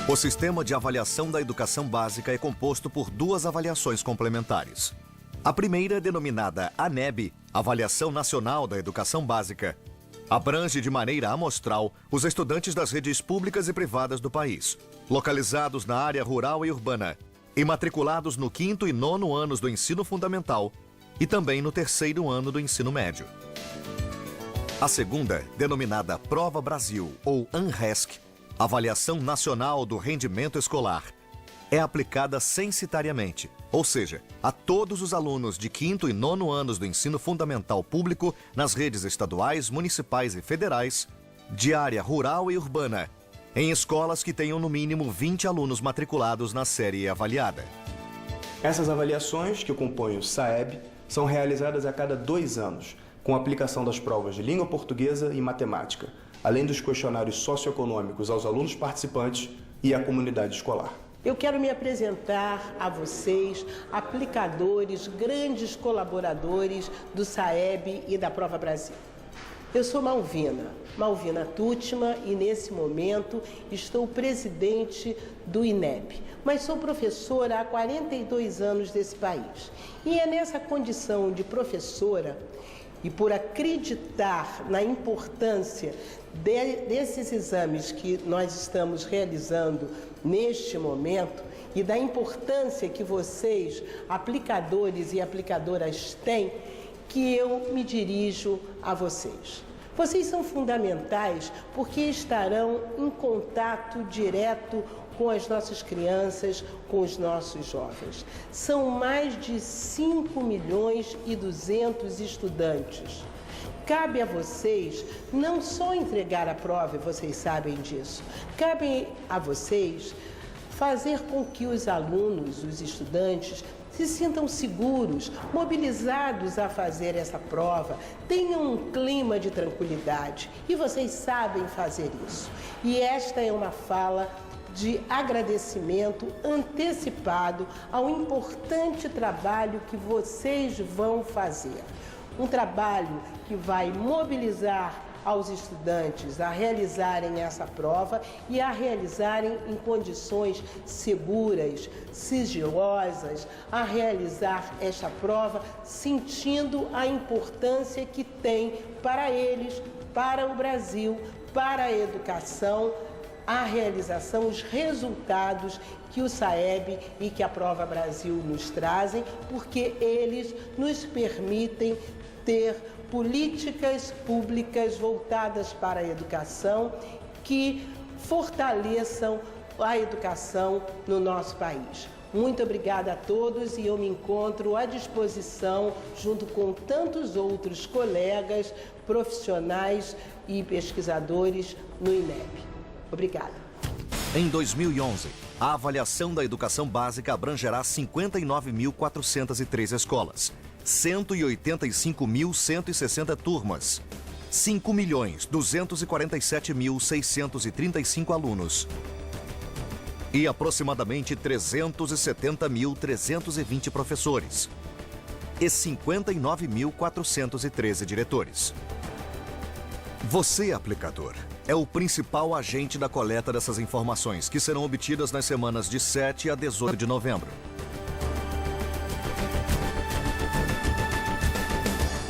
O sistema de avaliação da educação básica é composto por duas avaliações complementares. A primeira, denominada ANEB, Avaliação Nacional da Educação Básica, abrange de maneira amostral os estudantes das redes públicas e privadas do país, localizados na área rural e urbana, e matriculados no 5º e 9º anos do ensino fundamental e também no 3º ano do ensino médio. A segunda, denominada Prova Brasil, ou ANRESC, Avaliação Nacional do Rendimento Escolar, é aplicada censitariamente, ou seja, a todos os alunos de 5º e 9º anos do ensino fundamental público nas redes estaduais, municipais e federais, de área rural e urbana, em escolas que tenham no mínimo 20 alunos matriculados na série avaliada. Essas avaliações, que compõem o SAEB, são realizadas a cada 2 anos, com a aplicação das provas de língua portuguesa e matemática, além dos questionários socioeconômicos aos alunos participantes e à comunidade escolar. Eu quero me apresentar a vocês, aplicadores, grandes colaboradores do SAEB e da Prova Brasil. Eu sou Malvina Tutima, e nesse momento estou presidente do INEP, mas sou professora há 42 anos desse país. E é nessa condição de professora e por acreditar na importância desses exames que nós estamos realizando neste momento e da importância que vocês, aplicadores e aplicadoras, têm, que eu me dirijo a vocês. Vocês são fundamentais porque estarão em contato direto com as nossas crianças, com os nossos jovens. São mais de 5.200.000 estudantes. Cabe a vocês não só entregar a prova, e vocês sabem disso, cabe a vocês fazer com que os alunos, os estudantes, se sintam seguros, mobilizados a fazer essa prova, tenham um clima de tranquilidade, e vocês sabem fazer isso. E esta é uma fala de agradecimento antecipado ao importante trabalho que vocês vão fazer. Um trabalho que vai mobilizar aos estudantes a realizarem essa prova e a realizarem em condições seguras, sigilosas, a realizar esta prova sentindo a importância que tem para eles, para o Brasil, para a educação, a realização, os resultados que o SAEB e que a Prova Brasil nos trazem, porque eles nos permitem ter políticas públicas voltadas para a educação que fortaleçam a educação no nosso país. Muito obrigada a todos, e eu me encontro à disposição, junto com tantos outros colegas, profissionais e pesquisadores no INEP. Obrigada. Em 2011, a avaliação da educação básica abrangerá 59.403 escolas, 185.160 turmas, 5.247.635 alunos e aproximadamente 370.320 professores e 59.413 diretores. Você, aplicador, é o principal agente da coleta dessas informações, que serão obtidas nas semanas de 7 a 18 de novembro.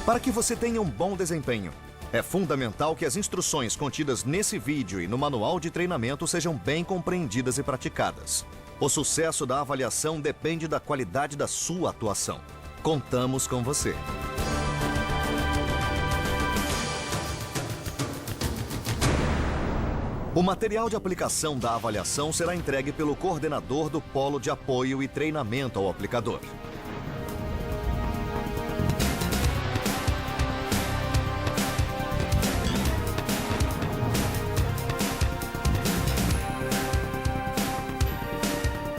Para que você tenha um bom desempenho, é fundamental que as instruções contidas nesse vídeo e no manual de treinamento sejam bem compreendidas e praticadas. O sucesso da avaliação depende da qualidade da sua atuação. Contamos com você. O material de aplicação da avaliação será entregue pelo coordenador do Polo de Apoio e Treinamento ao Aplicador.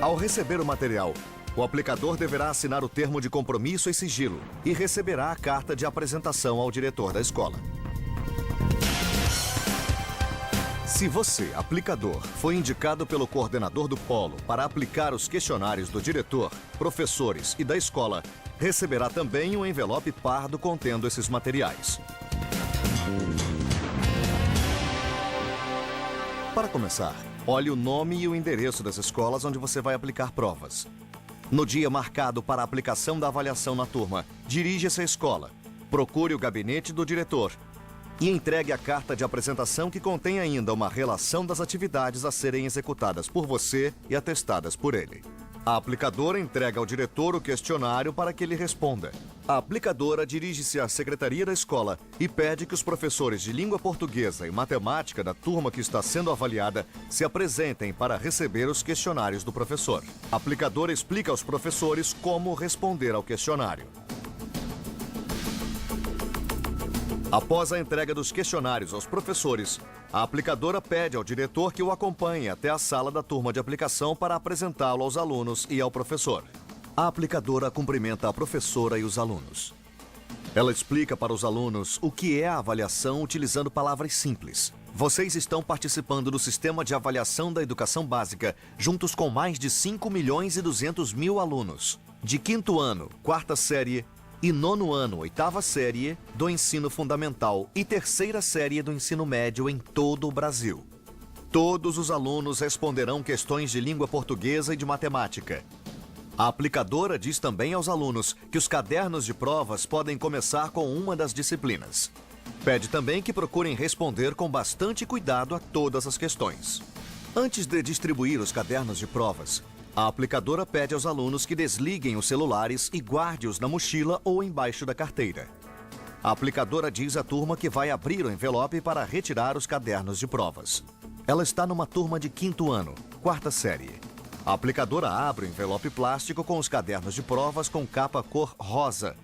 Ao receber o material, o aplicador deverá assinar o termo de compromisso e sigilo e receberá a carta de apresentação ao diretor da escola. Se você, aplicador, foi indicado pelo coordenador do polo para aplicar os questionários do diretor, professores e da escola, receberá também um envelope pardo contendo esses materiais. Para começar, olhe o nome e o endereço das escolas onde você vai aplicar provas. No dia marcado para a aplicação da avaliação na turma, dirija-se à escola, procure o gabinete do diretor e entregue a carta de apresentação que contém ainda uma relação das atividades a serem executadas por você e atestadas por ele. A aplicadora entrega ao diretor o questionário para que ele responda. A aplicadora dirige-se à secretaria da escola e pede que os professores de língua portuguesa e matemática da turma que está sendo avaliada se apresentem para receber os questionários do professor. A aplicadora explica aos professores como responder ao questionário. Após a entrega dos questionários aos professores, a aplicadora pede ao diretor que o acompanhe até a sala da turma de aplicação para apresentá-lo aos alunos e ao professor. A aplicadora cumprimenta a professora e os alunos. Ela explica para os alunos o que é a avaliação utilizando palavras simples. Vocês estão participando do sistema de avaliação da educação básica juntos com mais de 5.200.000 alunos. De 5º ano, 4ª série, e 9º ano, 8ª série do ensino fundamental e 3ª série do ensino médio em todo o Brasil. Todos os alunos responderão questões de língua portuguesa e de matemática. A aplicadora diz também aos alunos que os cadernos de provas podem começar com uma das disciplinas. Pede também que procurem responder com bastante cuidado a todas as questões. Antes de distribuir os cadernos de provas, a aplicadora pede aos alunos que desliguem os celulares e guarde-os na mochila ou embaixo da carteira. A aplicadora diz à turma que vai abrir o envelope para retirar os cadernos de provas. Ela está numa turma de 5º ano, 4ª série. A aplicadora abre o envelope plástico com os cadernos de provas com capa cor rosa,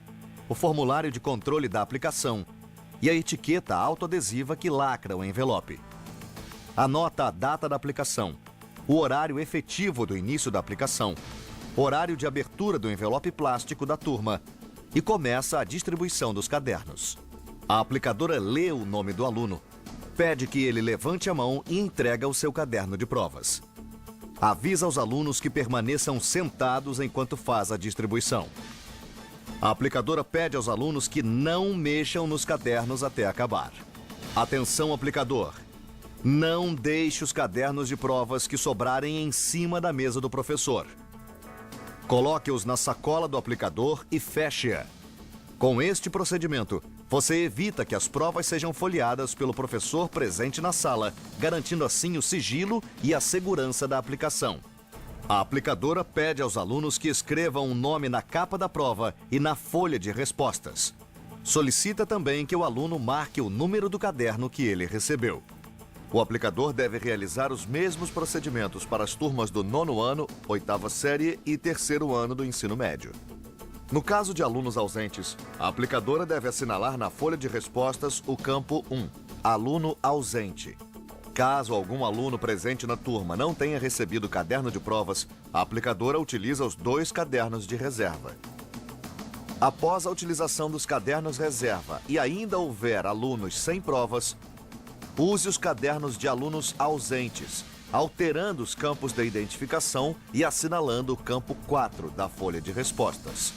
o formulário de controle da aplicação e a etiqueta autoadesiva que lacra o envelope. Anota a data da aplicação, o horário efetivo do início da aplicação, horário de abertura do envelope plástico da turma e começa a distribuição dos cadernos. A aplicadora lê o nome do aluno, pede que ele levante a mão e entrega o seu caderno de provas. Avisa aos alunos que permaneçam sentados enquanto faz a distribuição. A aplicadora pede aos alunos que não mexam nos cadernos até acabar. Atenção, aplicador! Não deixe os cadernos de provas que sobrarem em cima da mesa do professor. Coloque-os na sacola do aplicador e feche-a. Com este procedimento, você evita que as provas sejam folheadas pelo professor presente na sala, garantindo assim o sigilo e a segurança da aplicação. A aplicadora pede aos alunos que escrevam um nome na capa da prova e na folha de respostas. Solicita também que o aluno marque o número do caderno que ele recebeu. O aplicador deve realizar os mesmos procedimentos para as turmas do 9º ano, 8ª série e 3º ano do ensino médio. No caso de alunos ausentes, a aplicadora deve assinalar na folha de respostas o campo 1, aluno ausente. Caso algum aluno presente na turma não tenha recebido o caderno de provas, a aplicadora utiliza os 2 cadernos de reserva. Após a utilização dos cadernos reserva e ainda houver alunos sem provas, use os cadernos de alunos ausentes, alterando os campos da identificação e assinalando o campo 4 da folha de respostas.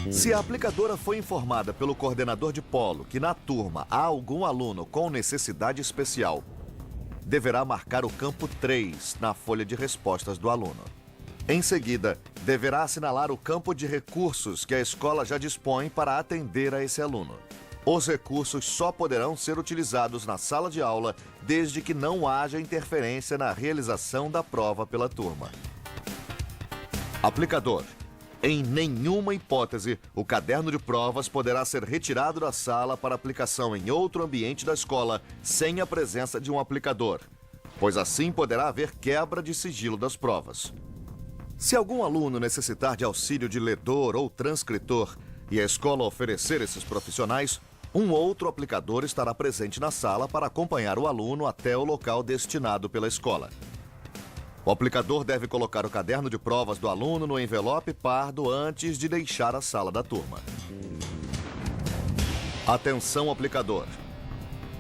Se a aplicadora foi informada pelo coordenador de polo que na turma há algum aluno com necessidade especial, deverá marcar o campo 3 na folha de respostas do aluno. Em seguida, deverá assinalar o campo de recursos que a escola já dispõe para atender a esse aluno. Os recursos só poderão ser utilizados na sala de aula desde que não haja interferência na realização da prova pela turma. Aplicador. Em nenhuma hipótese, o caderno de provas poderá ser retirado da sala para aplicação em outro ambiente da escola sem a presença de um aplicador, pois assim poderá haver quebra de sigilo das provas. Se algum aluno necessitar de auxílio de ledor ou transcritor e a escola oferecer esses profissionais, um outro aplicador estará presente na sala para acompanhar o aluno até o local destinado pela escola. O aplicador deve colocar o caderno de provas do aluno no envelope pardo antes de deixar a sala da turma. Atenção, aplicador!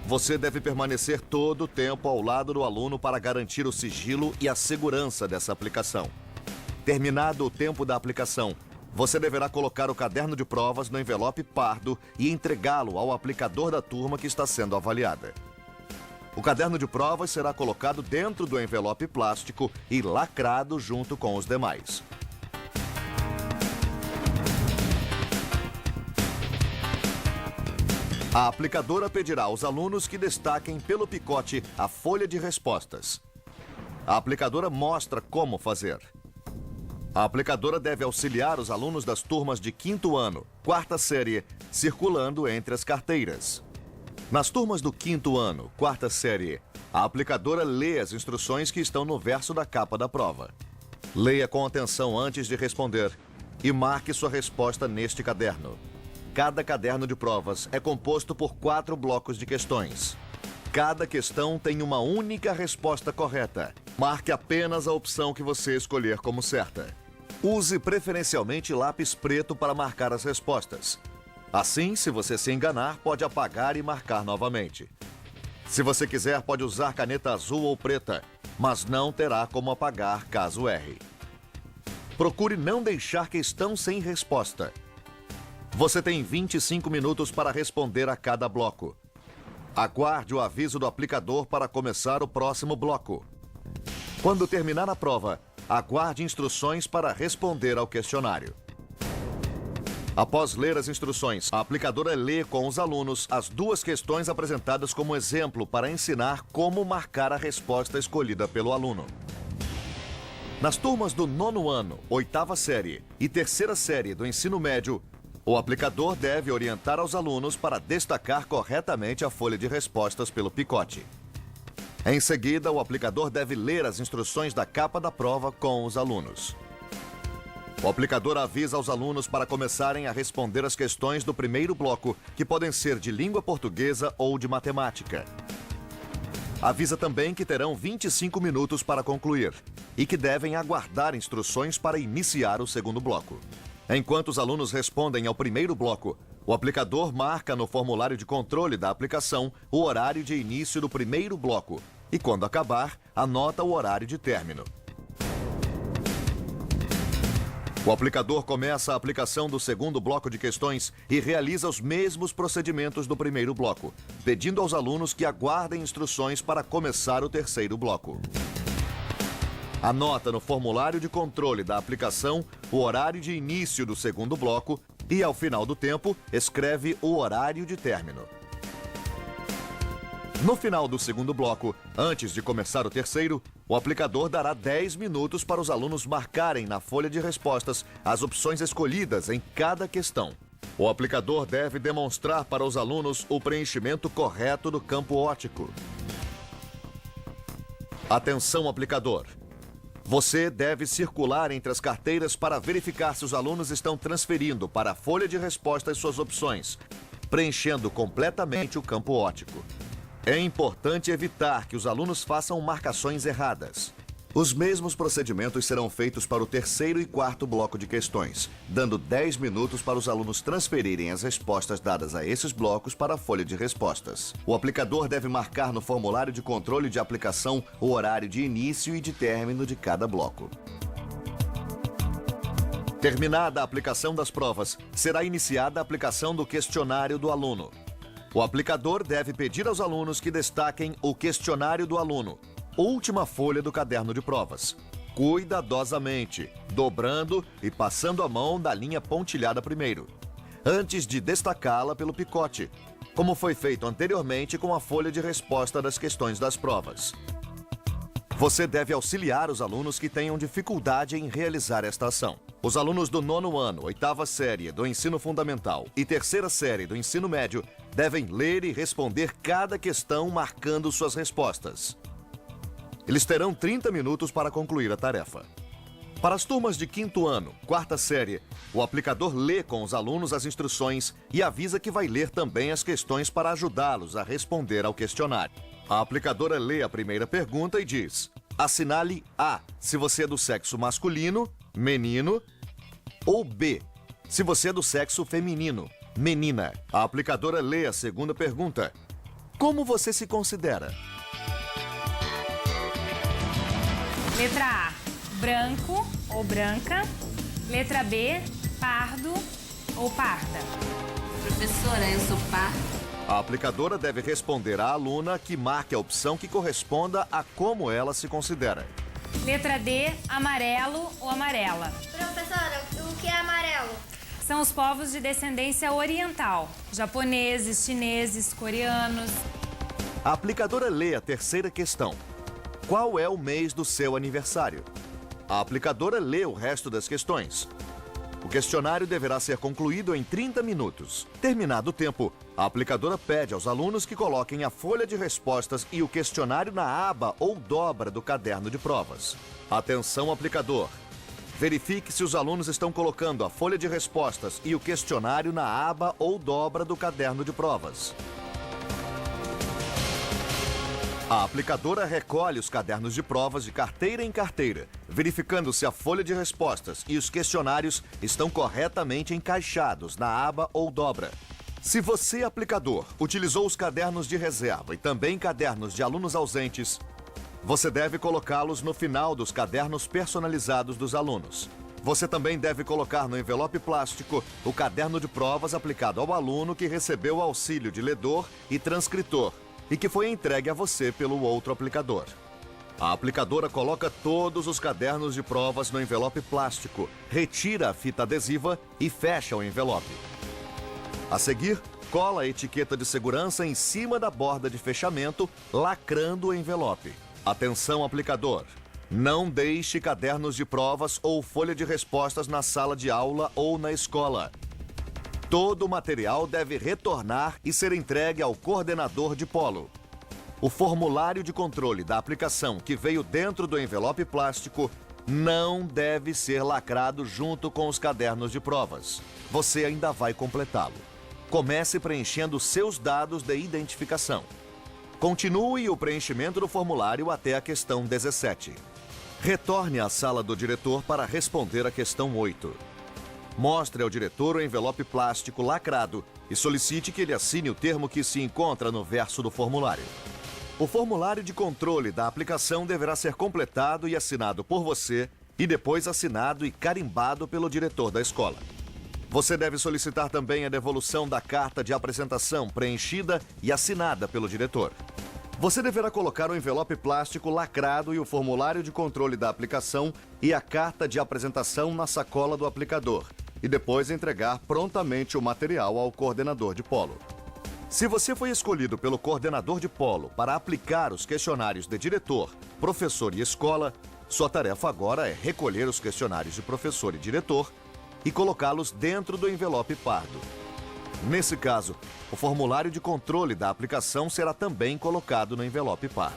Você deve permanecer todo o tempo ao lado do aluno para garantir o sigilo e a segurança dessa aplicação. Terminado o tempo da aplicação, você deverá colocar o caderno de provas no envelope pardo e entregá-lo ao aplicador da turma que está sendo avaliada. O caderno de provas será colocado dentro do envelope plástico e lacrado junto com os demais. A aplicadora pedirá aos alunos que destaquem pelo picote a folha de respostas. A aplicadora mostra como fazer. A aplicadora deve auxiliar os alunos das turmas de 5º ano, 4ª série, circulando entre as carteiras. Nas turmas do 5º ano, 4ª série, a aplicadora lê as instruções que estão no verso da capa da prova. Leia com atenção antes de responder e marque sua resposta neste caderno. Cada caderno de provas é composto por 4 blocos de questões. Cada questão tem uma única resposta correta. Marque apenas a opção que você escolher como certa. Use preferencialmente lápis preto para marcar as respostas. Assim, se você se enganar, pode apagar e marcar novamente. Se você quiser, pode usar caneta azul ou preta, mas não terá como apagar caso erre. Procure não deixar questão sem resposta. Você tem 25 minutos para responder a cada bloco. Aguarde o aviso do aplicador para começar o próximo bloco. Quando terminar a prova, aguarde instruções para responder ao questionário. Após ler as instruções, a aplicadora lê com os alunos as 2 questões apresentadas como exemplo para ensinar como marcar a resposta escolhida pelo aluno. Nas turmas do 9º ano, 8ª série e 3ª série do ensino médio, o aplicador deve orientar aos alunos para destacar corretamente a folha de respostas pelo picote. Em seguida, o aplicador deve ler as instruções da capa da prova com os alunos. O aplicador avisa aos alunos para começarem a responder as questões do primeiro bloco, que podem ser de língua portuguesa ou de matemática. Avisa também que terão 25 minutos para concluir e que devem aguardar instruções para iniciar o segundo bloco. Enquanto os alunos respondem ao primeiro bloco, o aplicador marca no formulário de controle da aplicação o horário de início do primeiro bloco e, quando acabar, anota o horário de término. O aplicador começa a aplicação do segundo bloco de questões e realiza os mesmos procedimentos do primeiro bloco, pedindo aos alunos que aguardem instruções para começar o terceiro bloco. Anota no formulário de controle da aplicação o horário de início do segundo bloco e, ao final do tempo, escreve o horário de término. No final do segundo bloco, antes de começar o terceiro, o aplicador dará 10 minutos para os alunos marcarem na folha de respostas as opções escolhidas em cada questão. O aplicador deve demonstrar para os alunos o preenchimento correto do campo ótico. Atenção, aplicador! Você deve circular entre as carteiras para verificar se os alunos estão transferindo para a folha de respostas suas opções, preenchendo completamente o campo ótico. É importante evitar que os alunos façam marcações erradas. Os mesmos procedimentos serão feitos para o terceiro e quarto bloco de questões, dando 10 minutos para os alunos transferirem as respostas dadas a esses blocos para a folha de respostas. O aplicador deve marcar no formulário de controle de aplicação o horário de início e de término de cada bloco. Terminada a aplicação das provas, será iniciada a aplicação do questionário do aluno. O aplicador deve pedir aos alunos que destaquem o questionário do aluno, última folha do caderno de provas, cuidadosamente, dobrando e passando a mão da linha pontilhada primeiro, antes de destacá-la pelo picote, como foi feito anteriormente com a folha de resposta das questões das provas. Você deve auxiliar os alunos que tenham dificuldade em realizar esta ação. Os alunos do 9º ano, 8ª série do ensino fundamental e 3ª série do ensino médio devem ler e responder cada questão marcando suas respostas. Eles terão 30 minutos para concluir a tarefa. Para as turmas de 5º ano, 4ª série, o aplicador lê com os alunos as instruções e avisa que vai ler também as questões para ajudá-los a responder ao questionário. A aplicadora lê a primeira pergunta e diz: assinale A, se você é do sexo masculino, menino, ou B, se você é do sexo feminino, menina. A aplicadora lê a segunda pergunta: como você se considera? Letra A, branco ou branca. Letra B, pardo ou parda. Professora, eu sou parda. A aplicadora deve responder à aluna que marque a opção que corresponda a como ela se considera. Letra D, amarelo ou amarela. Professora, o que é amarelo? São os povos de descendência oriental. Japoneses, chineses, coreanos. A aplicadora lê a terceira questão. Qual é o mês do seu aniversário? A aplicadora lê o resto das questões. O questionário deverá ser concluído em 30 minutos. Terminado o tempo, a aplicadora pede aos alunos que coloquem a folha de respostas e o questionário na aba ou dobra do caderno de provas. Atenção, aplicador! Verifique se os alunos estão colocando a folha de respostas e o questionário na aba ou dobra do caderno de provas. A aplicadora recolhe os cadernos de provas de carteira em carteira, verificando se a folha de respostas e os questionários estão corretamente encaixados na aba ou dobra. Se você, aplicador, utilizou os cadernos de reserva e também cadernos de alunos ausentes, você deve colocá-los no final dos cadernos personalizados dos alunos. Você também deve colocar no envelope plástico o caderno de provas aplicado ao aluno que recebeu o auxílio de ledor e transcritor e que foi entregue a você pelo outro aplicador. A aplicadora coloca todos os cadernos de provas no envelope plástico, retira a fita adesiva e fecha o envelope. A seguir, cola a etiqueta de segurança em cima da borda de fechamento, lacrando o envelope. Atenção, aplicador! Não deixe cadernos de provas ou folha de respostas na sala de aula ou na escola. Todo o material deve retornar e ser entregue ao coordenador de polo. O formulário de controle da aplicação que veio dentro do envelope plástico não deve ser lacrado junto com os cadernos de provas. Você ainda vai completá-lo. Comece preenchendo seus dados de identificação. Continue o preenchimento do formulário até a questão 17. Retorne à sala do diretor para responder a questão 8. Mostre ao diretor o envelope plástico lacrado e solicite que ele assine o termo que se encontra no verso do formulário. O formulário de controle da aplicação deverá ser completado e assinado por você e depois assinado e carimbado pelo diretor da escola. Você deve solicitar também a devolução da carta de apresentação preenchida e assinada pelo diretor. Você deverá colocar o envelope plástico lacrado e o formulário de controle da aplicação e a carta de apresentação na sacola do aplicador e depois entregar prontamente o material ao coordenador de polo. Se você foi escolhido pelo coordenador de polo para aplicar os questionários de diretor, professor e escola, sua tarefa agora é recolher os questionários de professor e diretor e colocá-los dentro do envelope pardo. Nesse caso, o formulário de controle da aplicação será também colocado no envelope pardo.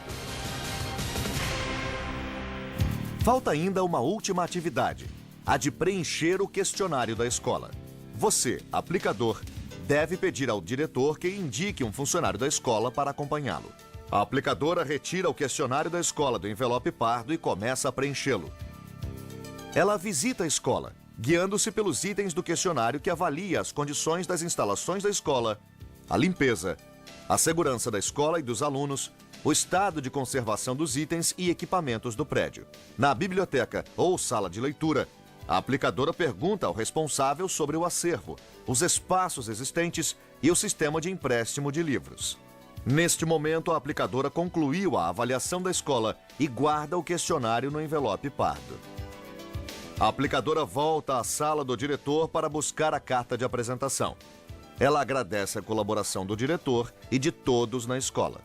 Falta ainda uma última atividade, a de preencher o questionário da escola. Você, aplicador, deve pedir ao diretor que indique um funcionário da escola para acompanhá-lo. A aplicadora retira o questionário da escola do envelope pardo e começa a preenchê-lo. Ela visita a escola, guiando-se pelos itens do questionário que avalia as condições das instalações da escola, a limpeza, a segurança da escola e dos alunos, o estado de conservação dos itens e equipamentos do prédio. Na biblioteca ou sala de leitura, a aplicadora pergunta ao responsável sobre o acervo, os espaços existentes e o sistema de empréstimo de livros. Neste momento, a aplicadora concluiu a avaliação da escola e guarda o questionário no envelope pardo. A aplicadora volta à sala do diretor para buscar a carta de apresentação. Ela agradece a colaboração do diretor e de todos na escola.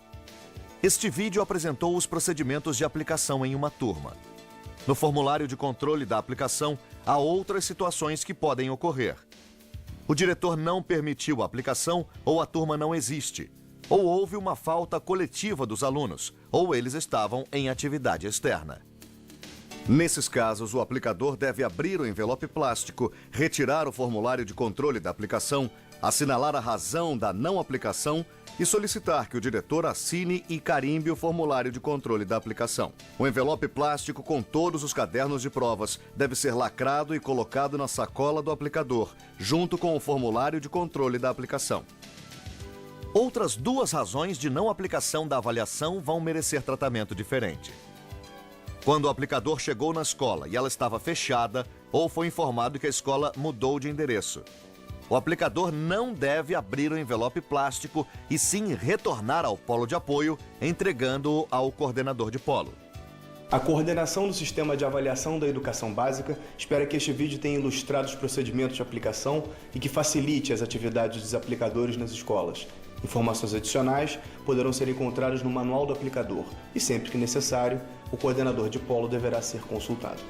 Este vídeo apresentou os procedimentos de aplicação em uma turma. No formulário de controle da aplicação, há outras situações que podem ocorrer. O diretor não permitiu a aplicação ou a turma não existe. Ou houve uma falta coletiva dos alunos, ou eles estavam em atividade externa. Nesses casos, o aplicador deve abrir o envelope plástico, retirar o formulário de controle da aplicação, assinalar a razão da não aplicação e solicitar que o diretor assine e carimbe o formulário de controle da aplicação. O envelope plástico com todos os cadernos de provas deve ser lacrado e colocado na sacola do aplicador, junto com o formulário de controle da aplicação. Outras duas razões de não aplicação da avaliação vão merecer tratamento diferente. Quando o aplicador chegou na escola e ela estava fechada, ou foi informado que a escola mudou de endereço. o aplicador não deve abrir o envelope plástico e sim retornar ao polo de apoio, entregando-o ao coordenador de polo. A coordenação do Sistema de Avaliação da Educação Básica espera que este vídeo tenha ilustrado os procedimentos de aplicação e que facilite as atividades dos aplicadores nas escolas. Informações adicionais poderão ser encontradas no manual do aplicador e, sempre que necessário, o coordenador de polo deverá ser consultado.